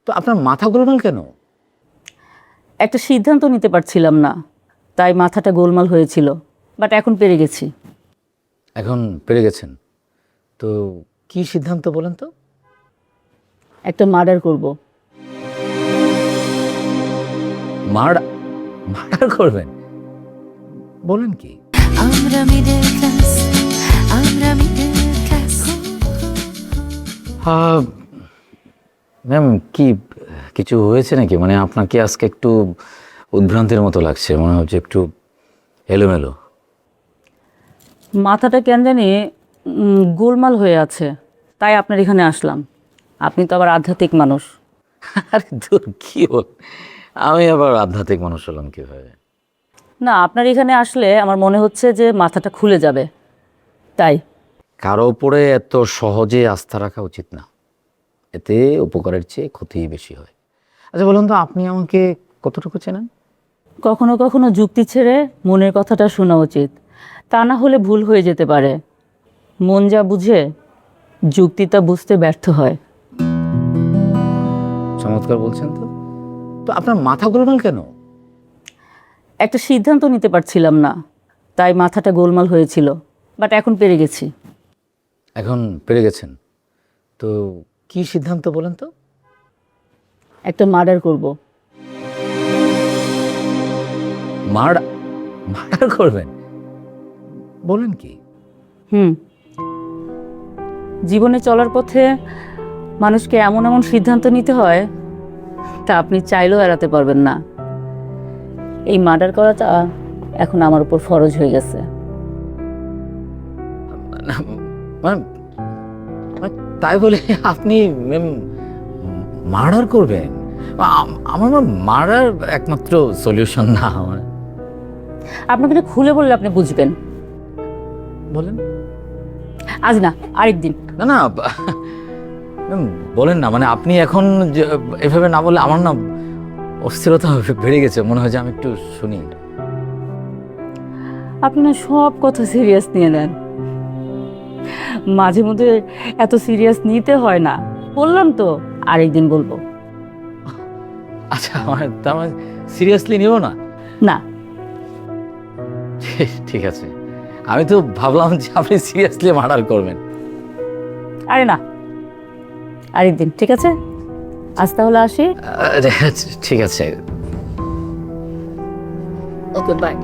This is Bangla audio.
তো আপনার মাথা গোলমাল কেন? একটা সিদ্ধান্ত নিতে পারছিলাম না, তাই মাথাটা গোলমাল হয়েছিল, বাট এখন পেরে গেছি। এখন পেরে গেছেন? তো কি সিদ্ধান্ত বলেন তো? একটা মার্ডার করব। মার্ডার করবেন? বলেন কি? আমরা মিডল ক্লাস, আমরা মিডল ক্লাস। ম্যাম, কি কিছু হয়েছে নাকি? মানে আপনাকে আজকে একটু উদ্ভ্রান্তির মতো লাগছে, মনে হচ্ছে একটু এলোমেলো। মাথাটা কেন জানি গোলমাল হয়ে আছে, তাই আপনার এখানে আসলাম। আপনি তো আবার আধ্যাত্মিক মানুষ। আরে দূর, কি বল, আমি আবার আধ্যাত্মিক মানুষ হলাম কিভাবে? না, আপনার এখানে আসলে আমার মনে হচ্ছে যে মাথাটা খুলে যাবে, তাই। কারো উপরে এত সহজে আস্থা রাখা উচিত না, এতে উপকারের চেয়ে ক্ষতিই বেশি হয়। আচ্ছা বলুন তো, আপনি আমাকে কতটুকু চেনেন? কখনো কখনো যুক্তি ছেড়ে মনের কথাটা শোনা উচিত, তা না হলে ভুল হয়ে যেতে পারে। মন যা বুঝে যুক্তি তা বুঝতে ব্যর্থ হয়। চমৎকার বলছেন তো। তো আপনার মাথা গোলমাল কেন? একটা সিদ্ধান্ত নিতে পারছিলাম না, তাই মাথাটা গোলমাল হয়েছিল, বাট এখন পেরে গেছি। এখন পেরে গেছেন? তো কি সিদ্ধান্ত বলেন তো? একটা মার্ডার করব। মার্ডার করবেন? বলেন কি? জীবনে চলার পথে মানুষকে এমন এমন সিদ্ধান্ত নিতে হয়, তা আপনি চাইলেও এড়াতে পারবেন না। এই মার্ডার করাটা এখন আমার উপর ফরজ হয়ে গেছে। মানে মানে তাই বলে আপনি মার্ডার করবেন? আমার মার্ডার একমাত্র সলিউশন না আমার। আপনাকে এটা খুলে বললে আপনি বুঝবেন। বলেন। আজ না, আরেকদিন। না না, ম্যাম বলেন না, মানে আপনি এখন এভাবে না বললে আমার না অস্থিরতা বেড়ে গেছে, মনে হয় যে আমি একটু শুনি। আপনি না সব কথা সিরিয়াস নিয়ে নেন, মাঝে মধ্যে এত সিরিয়াস নিতে হয় না। বললাম তো আরেকদিন বলবো। আচ্ছা, তার মানে সিরিয়াসলি নিব না? না। ঠিক আছে, আমি তো ভাবলাম যে আপনি সিরিয়াসলি মার্ডার করবেন। আরে না, আরেকদিন, ঠিক আছে? আজ তাহলে আসি। ঠিক আছে। ওকে, বাই।